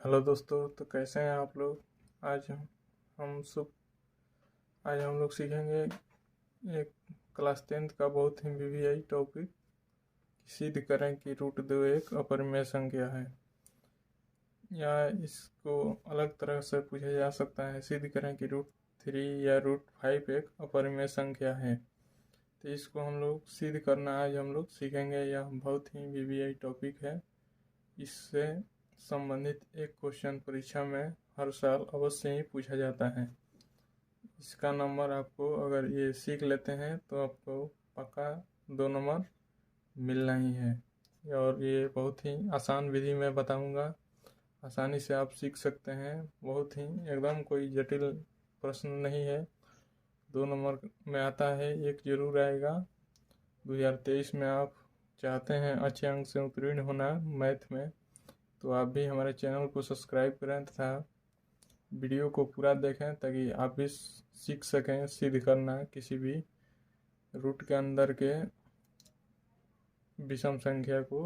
Hello दोस्तों, तो कैसे हैं आप लोग। आज हम सब आज हम लोग सीखेंगे एक क्लास 10th का बहुत ही वीवीआई टॉपिक। सिद्ध करें कि रूट दो एक अपरिमेय संख्या है, या इसको अलग तरह से पूछा जा सकता है, सिद्ध करें कि रूट 3 या रूट 5 एक अपरिमेय संख्या है। तो इसको हम लोग सिद्ध करना आज हम लोग सीखेंगे। यह बहुत ही वीवीआई टॉपिक है। इससे संबंधित एक क्वेश्चन परीक्षा में हर साल अवश्य ही पूछा जाता है। इसका नंबर आपको, अगर ये सीख लेते हैं तो आपको पक्का 2 नंबर मिलना ही है। और ये बहुत ही आसान विधि में बताऊंगा, आसानी से आप सीख सकते हैं। बहुत ही एकदम कोई जटिल प्रश्न नहीं है। 2 नंबर में आता है, एक जरूर आएगा। 2023 में आप चाहते हैं अच्छे अंक से उत्तीर्ण होना मैथ में, तो आप भी हमारे चैनल को सब्सक्राइब करें तथा वीडियो को पूरा देखें, ताकि आप भी सीख सकें सिद्ध करना किसी भी रूट के अंदर के विषम संख्या को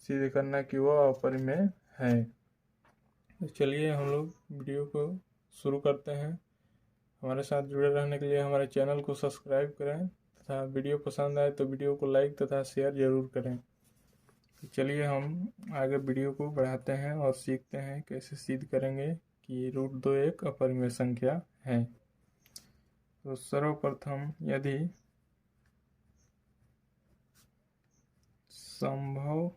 सिद्ध करना कि वह अपरिमेय है। तो चलिए हम लोग वीडियो को शुरू करते हैं। हमारे साथ जुड़े रहने के लिए हमारे चैनल को सब्सक्राइब करें तथा वीडियो पसंद आए तो वीडियो को लाइक तथा शेयर जरूर करें। तो चलिए हम आगे वीडियो को बढ़ाते हैं और सीखते हैं कैसे सिद्ध करेंगे कि रूट दो एक अपरिमेय संख्या है। तो सर्वप्रथम, यदि संभव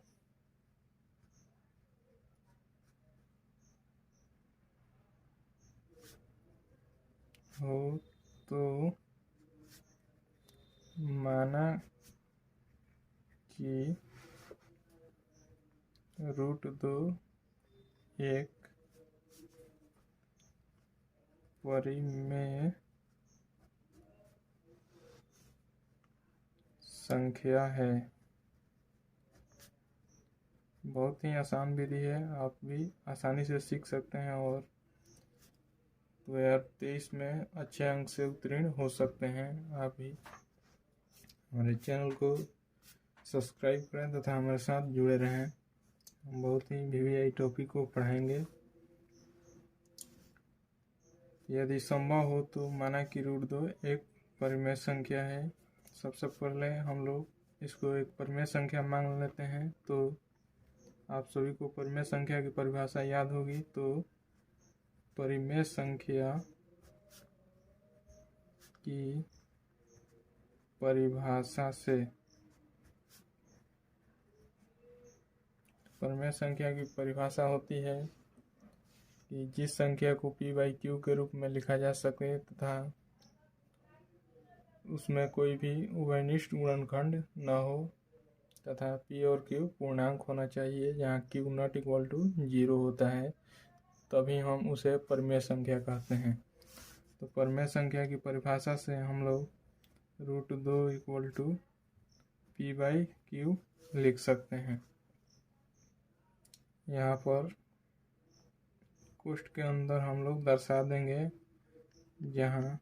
हो तो माना कि रूट दो एक परिमेय संख्या है। बहुत ही आसान विधि है, आप भी आसानी से सीख सकते हैं और 2023 में अच्छे अंक से उत्तीर्ण हो सकते हैं। आप भी हमारे चैनल को सब्सक्राइब करें तथा हमारे साथ जुड़े रहें। हम बहुत ही वीवीआई टॉपिक को पढ़ाएंगे। यदि संभव हो तो माना कि रूट दो एक परिमेय संख्या है। सबसे पहले हम लोग इसको एक परिमेय संख्या मान लेते हैं। तो आप सभी को परिमेय संख्या की परिभाषा याद होगी। तो परिमेय संख्या की परिभाषा से, परिमेय संख्या की परिभाषा होती है कि जिस संख्या को p/q के रूप में लिखा जा सके तथा उसमें कोई भी उभयनिष्ठ गुणनखंड न हो तथा p और q पूर्णांक होना चाहिए, जहाँ q नॉट इक्वल टू 0 होता है, तभी हम उसे परिमेय संख्या कहते हैं। तो परिमेय संख्या की परिभाषा से हम लोग रूट दो इक्वल टू p/q लिख सकते हैं। यहाँ पर कोष्ठ के अंदर हम लोग दर्शा देंगे, जहाँ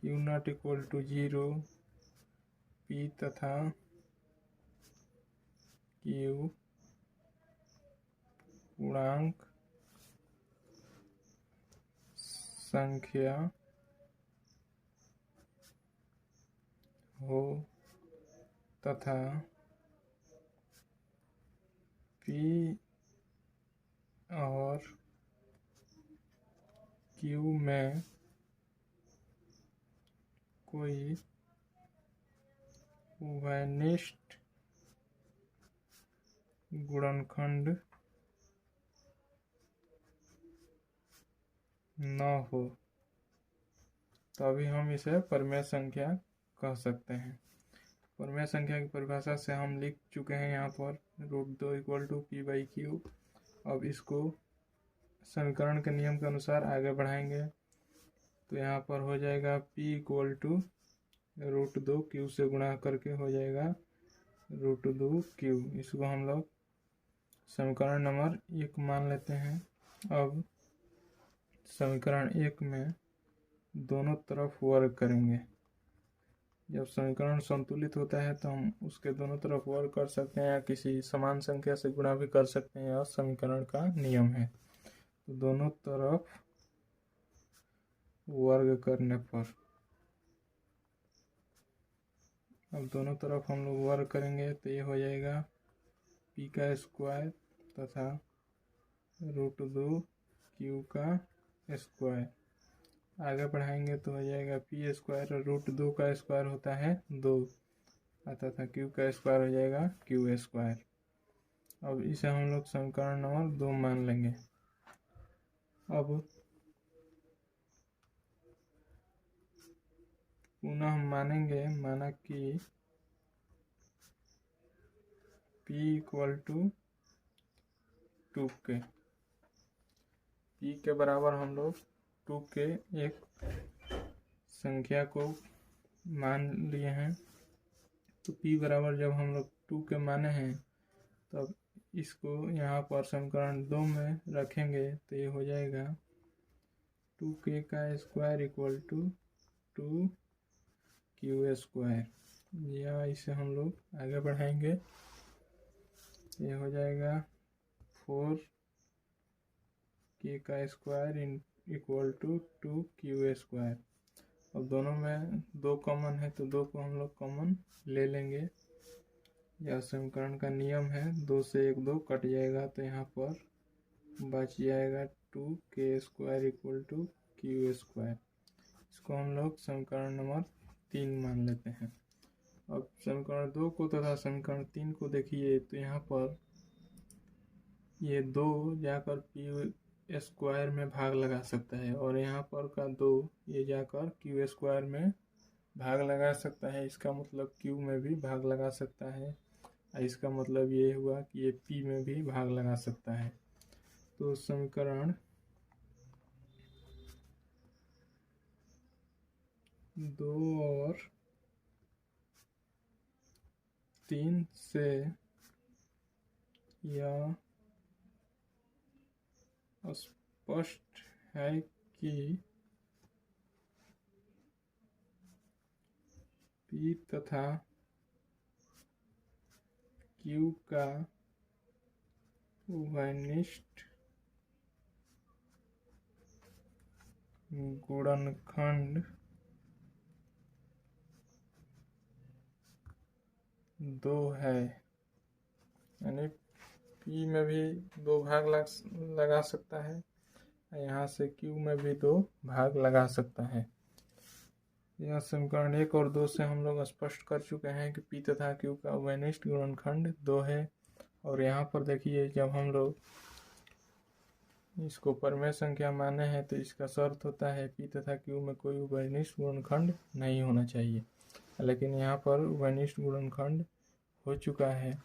q not equal to 0, p तथा q पूर्णांक संख्या हो तथा p और q में कोई उभयनिष्ठ गुणनखंड न हो, तभी हम इसे परिमेय संख्या कह सकते हैं। परिमेय संख्या की परिभाषा से हम लिख चुके हैं यहाँ पर रूट दो इक्वल टू p/q। अब इसको समीकरण के नियम के अनुसार आगे बढ़ाएंगे। तो यहाँ पर हो जाएगा p इक्वल टू रूट दो q से गुणा करके हो जाएगा रूट दो q। इसको हम लोग समीकरण नंबर 1 मान लेते हैं। अब समीकरण 1 में दोनों तरफ वर्ग करेंगे। जब समीकरण संतुलित होता है तो हम उसके दोनों तरफ वर्ग कर सकते हैं या किसी समान संख्या से गुणा भी कर सकते हैं, यह समीकरण का नियम है। तो दोनों तरफ वर्ग करने पर, अब दोनों तरफ हम लोग वर्ग करेंगे तो ये हो जाएगा p का स्क्वायर तथा √2 q का स्क्वायर। आगे बढ़ाएंगे तो हो जाएगा p स्क्वायर और √2 का स्क्वायर होता है 2 तथा q का स्क्वायर हो जाएगा q स्क्वायर। अब इसे हम लोग समीकरण नंबर 2 मान लेंगे। अब पुनः हम मानेंगे, माना कि p equal to 2k, p के बराबर हम लोग 2k एक संख्या को मान लिए हैं। तो p बराबर जब हम लोग 2k माने हैं तब इसको यहाँ पर समीकरण 2 में रखेंगे तो ये हो जाएगा 2k का square equal to 2q square. या इसे हम लोग आगे बढ़ाएंगे, ये हो जाएगा 4k का square equal to 2q square. अब दोनों में 2 कॉमन है तो 2 को हम लोग कॉमन ले लेंगे। यह समीकरण का नियम है, 2 से 1 2 कट जाएगा तो यहाँ पर बच जाएगा 2k square equal to q square. इसको हम लोग समीकरण नंबर 3 मान लेते हैं। अब समीकरण 2 को तथा समीकरण 3 को देखिए तो यहाँ पर ये 2 जाकर p स्क्वायर में भाग लगा सकता है और यहाँ पर का 2 ये जाकर q स्क्वायर में भाग लगा सकता है। इसका मतलब q में भी भाग लगा सकता है। इसका मतलब ये हुआ कि ये p में भी भाग लगा सकता है। तो समीकरण 2 और 3 से यह स्पष्ट है कि p तथा q का उभयनिष्ठ गुणनखंड 2 है। यानी p में भी 2 भाग लगा सकता है, यहाँ से q में भी 2 भाग लगा सकता है। यह समीकरण 1 और 2 से हम लोग स्पष्ट कर चुके हैं कि p तथा q का उभयनिष्ठ गुणनखंड 2 है। और यहाँ पर देखिए जब हम लोग इसको परिमेय संख्या माने हैं तो इसका शर्त होता है p तथा q में कोई उभयनिष्ठ गुणनखंड नहीं होना चाहिए, लेकिन यहाँ पर उभयनिष्ठ गुणनखंड हो चुका है।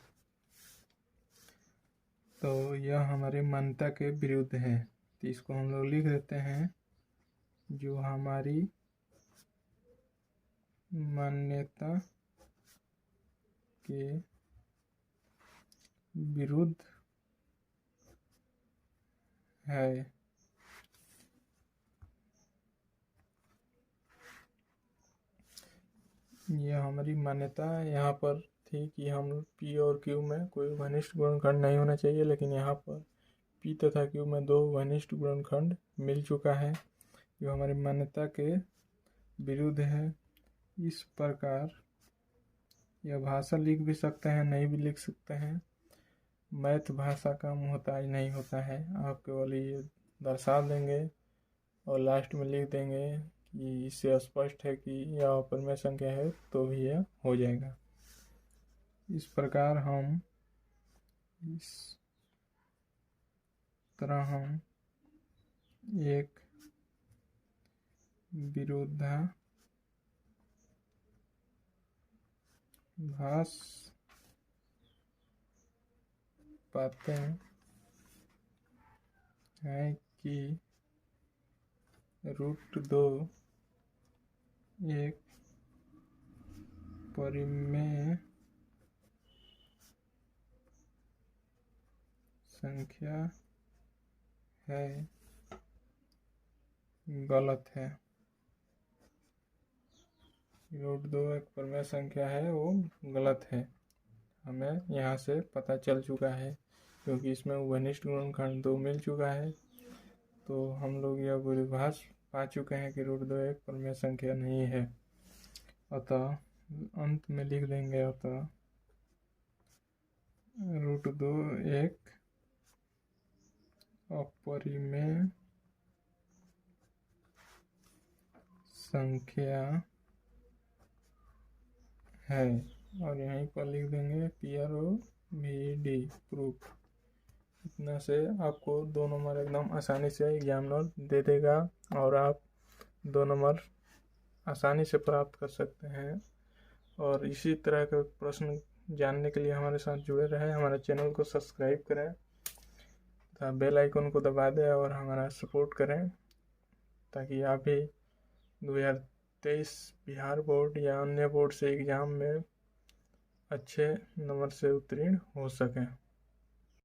तो यह हमारी मान्यता के विरुद्ध है, तो इसको हम लोग लिख देते हैं, जो हमारी मान्यता के विरुद्ध है। यह हमारी मान्यता यहाँ पर थी कि हम p और q में कोई उभयनिष्ठ गुणनखंड नहीं होना चाहिए, लेकिन यहाँ पर p तथा q में 2 उभयनिष्ठ गुणनखंड मिल चुका है, जो हमारी मान्यता के विरुद्ध है। इस प्रकार यह भाषा लिख भी सकते हैं, नहीं भी लिख सकते हैं। मैथ भाषा का मोहताज नहीं होता है, आप केवल ये दर्शा देंगे और लास्ट में लिख देंगे कि इससे स्पष्ट है कि यह परिमेय संख्या है तो भी यह हो जाएगा। इस प्रकार हम इस तरह हम एक विरोधाभास पाते हैं कि √2 एक परिमेय संख्या है, गलत है। √2 एक प्रमेय संख्या है वो गलत है, हमें यहाँ से पता चल चुका है, क्योंकि इसमें उभयनिष्ठ गुणनखंड 2 मिल चुका है। तो हम लोग यह विभाष पा चुके हैं कि √2 एक प्रमेय संख्या नहीं है। अतः अंत में लिख देंगे, अतः √2 एक अपरिमेय संख्या है। और यहीं पर लिख देंगे PROVD प्रूफ। इतना से आपको 2 नंबर एकदम आसानी से एग्जामिनर दे देगा और आप 2 नंबर आसानी से प्राप्त कर सकते हैं। और इसी तरह के प्रश्न जानने के लिए हमारे साथ जुड़े रहें, हमारे चैनल को सब्सक्राइब करें तथा बेल आइकन को दबा दें और हमारा सपोर्ट करें, ताकि आप भी 2023 बिहार बोर्ड या अन्य बोर्ड से एग्ज़ाम में अच्छे नंबर से उत्तीर्ण हो सकें।